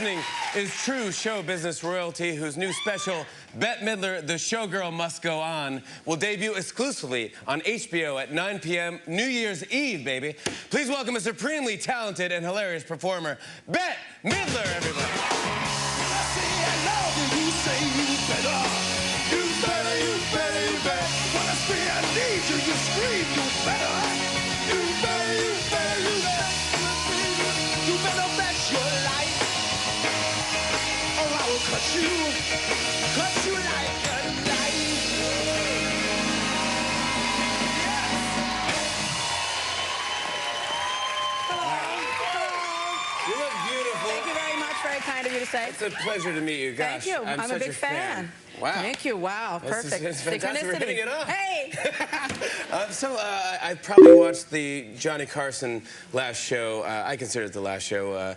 evening is true show business royalty whose new special, Bette Midler, The Showgirl Must Go On, will debut exclusively on HBO at 9 p.m. New Year's Eve, baby. Please welcome a supremely talented and hilarious performer, Bette Midler, everybody. I say I love you, you say you better. You better, you better, you better. When I say I need you, you scream, you better. You better, you better, you better. You better bet your life, or I will cut you like a knife. You look beautiful. Thank you very much. Very kind of you to say. It's a pleasure to meet you. Gosh, Thank you. I'm a such big fan. Wow. Thank you. Wow. Perfect. It's fantastic. We're hitting it off. Hey. I probably watched the Johnny Carson last show. I consider it the last show.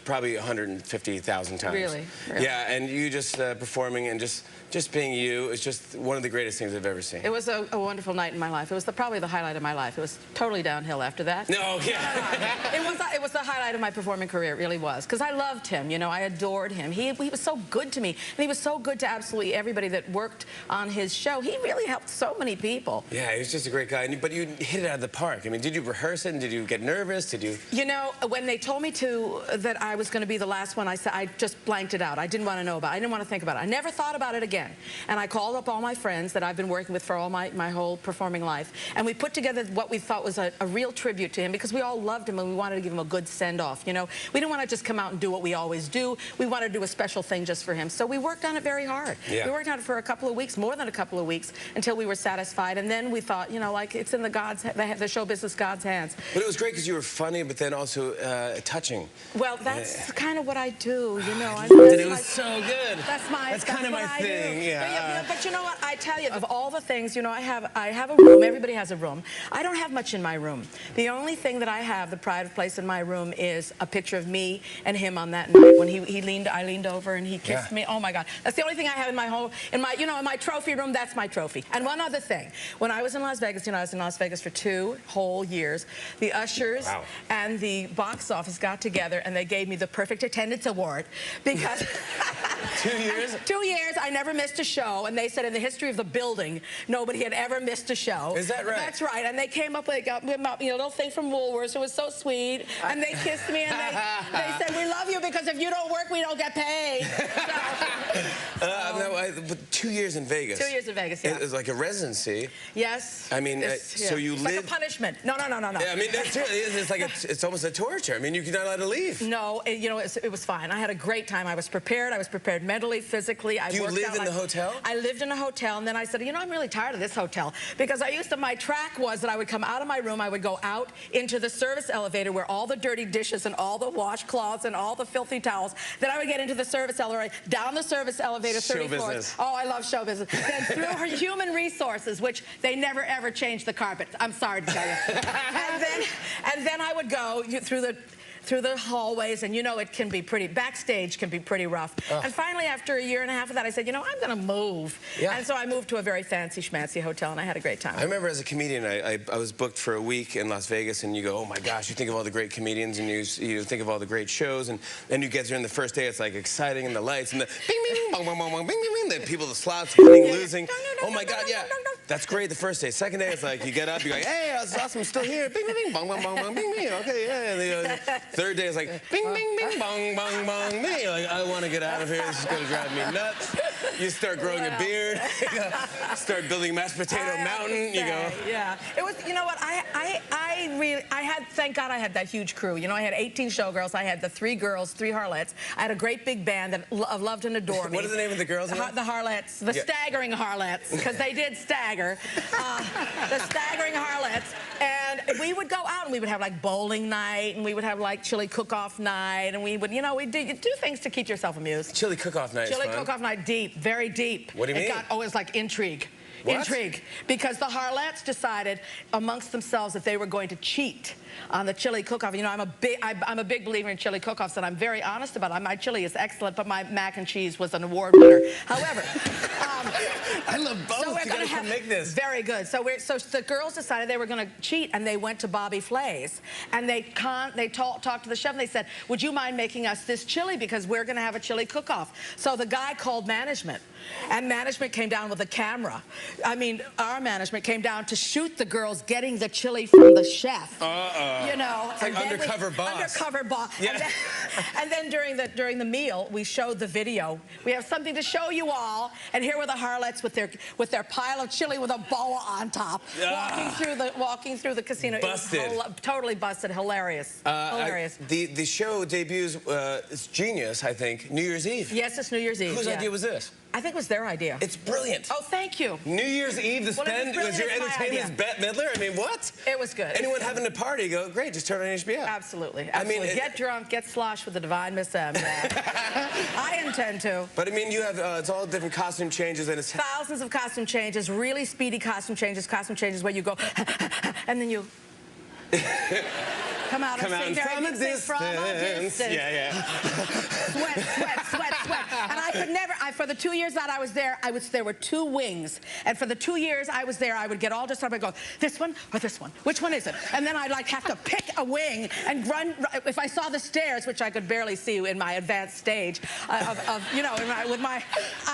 Probably 150,000 times. Really? Yeah, and you just performing and just being you is just one of the greatest things I've ever seen. It was a wonderful night in my life. It was probably the highlight of my life. It was totally downhill after that. No, yeah. It was the highlight of my performing career. It really was. Because I loved him. You know, I adored him. He was so good to me. And he was so good to absolutely everybody that worked on his show. He really helped so many people. Yeah, he was just a great guy. But you hit it out of the park. I mean, did you rehearse it and did you get nervous? Did you? You know, when they told me that I was going to be the last one, I just blanked it out. I didn't want to know about it. I didn't want to think about it. I never thought about it again. And I called up all my friends that I've been working with for all my whole performing life. And we put together what we thought was a real tribute to him because we all loved him and we wanted to give him a good send-off. You know, we didn't want to just come out and do what we always do. We wanted to do a special thing just for him. So we worked on it very hard. Yeah. We worked on it for a couple of weeks, more than a couple of weeks, until we were satisfied. And then we thought, you know, like it's in the show business God's hands. But it was great because you were funny, but then also touching. Well, that's kind of what I do, you know. It was so good. That's kind of my thing. Yeah. But you know what? I tell you, of all the things, you know, I have a room. Everybody has a room. I don't have much in my room. The only thing that I have, the pride of place in my room, is a picture of me and him on that night when I leaned over and he kissed me. Oh my God, that's the only thing I have in my trophy room. That's my trophy. And one other thing, when I was in Las Vegas, you know, I was in Las Vegas for 2 whole years. The ushers and the box office got together and they gave me the perfect attendance award because 2 years? 2 years, I never missed a show, and they said in the history of the building, nobody had ever missed a show. Is that right? That's right, and they came up with a little thing from Woolworths. It was so sweet, and they kissed me, and they said, we love you because if you don't work, we don't get paid. But 2 years in Vegas. 2 years in Vegas, yeah. It was like a residency. Yes. I mean, so you it's lived... like a punishment. No. Yeah, I mean, that's really, it's like it's almost a torture. I mean, you're not allowed to leave. No, you know, it was fine. I had a great time. I was prepared. I was prepared mentally, physically. Do you live in the hotel? I lived in a hotel, and then I said, you know, I'm really tired of this hotel because my track was that I would come out of my room, I would go out into the service elevator where all the dirty dishes and all the washcloths and all the filthy towels. Then I would get into the service elevator, down the service elevator, 30 floors. Business. Oh, I love show business. Then through human resources, which they never ever changed the carpet. I'm sorry to tell you. and then I would go through the hallways, and you know it can be backstage can be pretty rough. And finally, after a year and a half of that, I said, you know, I'm going to move. Yeah. And so I moved to a very fancy schmancy hotel, and I had a great time. I remember as a comedian, I was booked for a week in Las Vegas, and you go, oh my gosh, you think of all the great comedians, and you think of all the great shows, and then you get there, and the first day, it's like exciting, and the lights, and the bing, bing, bong, bong, bong, bong, bing, bing, bing, the people, the slots, winning, losing. Oh my God, yeah. That's great the first day. Second day, it's like you get up, you go, hey, that's awesome, I'm still here. Bing, bing, bing, bong, bong, bong, bong, bing, bing. Okay, yeah. And the third day, it's like, bing, bing, bing, bong, bong, bong, me. Like, I want to get out of here. This is going to drive me nuts. You start growing a beard. Start building mashed potato mountain. You go. Yeah. It was. You know what? Thank God I had that huge crew. You know, I had 18 showgirls. I had the 3 girls, 3 harlots. I had a great big band that loved and adored me. What is the name of the girls? The harlots. The staggering harlots, because they did stagger. The staggering harlots. And we would go out and we would have like bowling night, and we would have like chili cook-off night, and we would, you know, we'd do things to keep yourself amused. Chili cook-off night. Chili cook-off night, deep, very deep. What do you mean? It was like intrigue. What? Intrigue. Because the harlots decided amongst themselves that they were going to cheat on the chili cook-off. You know, I'm a big believer in chili cook-offs, and I'm very honest about it. My chili is excellent, but my mac and cheese was an award winner. However, I love both. So we're You gonna gotta come make this. Very good. So the girls decided they were going to cheat, and they went to Bobby Flay's, and they talked to the chef, and they said, "Would you mind making us this chili, because we're going to have a chili cook-off?" So the guy called management, and management came down with a camera. I mean, our management came down to shoot the girls getting the chili from the chef. You know, it's like undercover boss. Undercover boss. Yeah. And then during the meal, we showed the video. We have something to show you all, and here were the harlots with their pile of chili with a boa on top, walking through the casino. Busted. It was totally busted. Hilarious. Hilarious. The show debuts. It's genius, I think. New Year's Eve. Yes, it's New Year's Eve. Whose idea was this? I think it was their idea. It's brilliant. Oh, thank you. New Year's Eve to spend was your it's my entertainment as idea. Bette Midler? I mean, what? It was good. Anyone having a party, go, great, just turn on HBO. Absolutely. I mean, get drunk, get sloshed with the divine Miss M. Yeah. I intend to. But I mean, you have, it's all different costume changes, and it's... Thousands of costume changes, really speedy costume changes where you go, and then you... Come out and sing from a distance. Yeah. Sweat. And I could never, for the 2 years that I was there, there were 2 wings. And for the 2 years I was there, I would get all dressed up and go, this one or this one? Which one is it? And then I'd like have to pick a wing and run. If I saw the stairs, which I could barely see in my advanced stage, I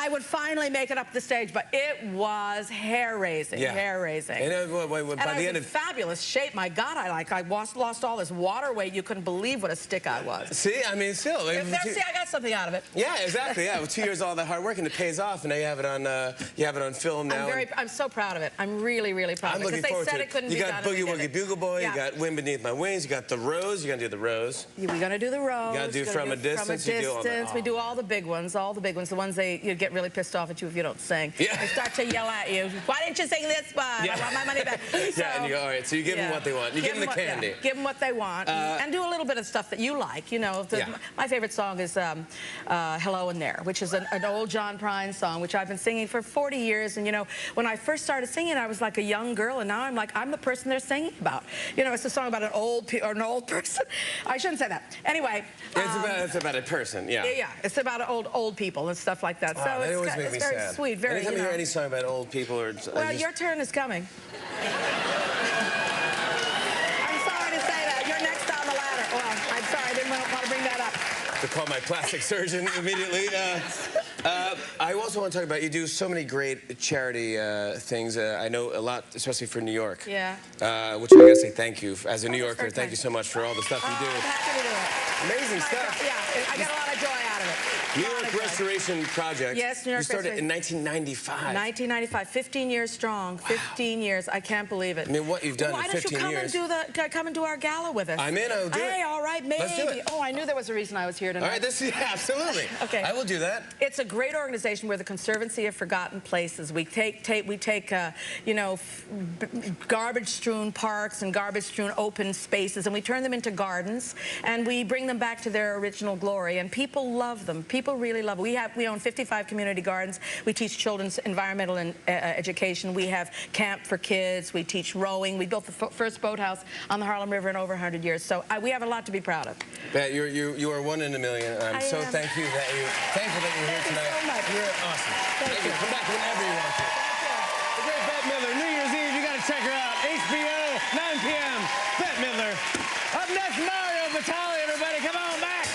would finally make it up the stage. But it was hair-raising, hair-raising. And by I was in fabulous shape. My God, I lost all this water weight. You couldn't believe what a stick I was. See, I mean, still. See, I got something out of it. Yeah, exactly. Yeah, with 2 years of all that hard work, and it pays off, and now you have it on film now. I'm so proud of it. I'm really, really proud of it. Looking forward to it. It couldn't you be got done. Boogie Woogie Bugle Boy. Yeah. You got Wind Beneath My Wings. You got the Rose. You're gonna do the Rose. We're gonna do the Rose. You gotta do From a Distance. You do all that. We do all the big ones. All the big ones. The ones you get really pissed off at you if you don't sing. Yeah. They start to yell at you. Why didn't you sing this one? Yeah. I want my money back. Yeah, and you go, all right. So you give them what they want. You give them the candy. Yeah. Give them what they want, and do a little bit of stuff that you like. You know, my favorite song is "Hello in There," which is an old John Prine song, which I've been singing for 40 years. And you know, when I first started singing, I was like a young girl, and now I'm the person they're singing about. You know, it's a song about an old person. I shouldn't say that. Anyway, it's about a person. Yeah. Yeah. It's about old people and stuff like that. So that always makes me very sad. Sweet. Very. Anytime you hear any song about old people, or well, your turn is coming. I'm sorry to say that. You're next on the ladder. Well, I'm sorry. I didn't want to bring that up. To call my plastic surgeon immediately. I also want to talk about, you do so many great charity things. I know a lot, especially for New York. Yeah. Which I gotta say thank you. As a New Yorker, thank you so much for all the stuff you do. I'm happy to do it. Amazing stuff. Yeah, I got a lot of joy out of it. New York Restoration Project. Yes, New York Restoration. You started in 1995. 1995, 15 years strong. Wow. 15 years. I can't believe it. I mean, what you've done in 15 years. Why don't you come and do our gala with us? I'm in. I'll do it. Hey, all right, maybe. Let's do it. Oh, I knew there was a reason I was here tonight. All right, absolutely. Okay. I will do that. It's a great organization. We're the Conservancy of Forgotten Places. We take garbage-strewn parks and garbage-strewn open spaces, and we turn them into gardens, and we bring them back to their original glory. And people love them. People really love them. We own 55 community gardens. We teach children's environmental and education. We have camp for kids. We teach rowing. We built the first boathouse on the Harlem River in over 100 years. So we have a lot to be proud of. Bette, you are one in a million. I'm so thankful that you're here tonight. So much. You're awesome. Thank you. Come back whenever you want to. The great Bette Midler, New Year's Eve. You got to check her out. HBO, 9 p.m. Bette Midler. Up next, Mario Batali, everybody. Come on back.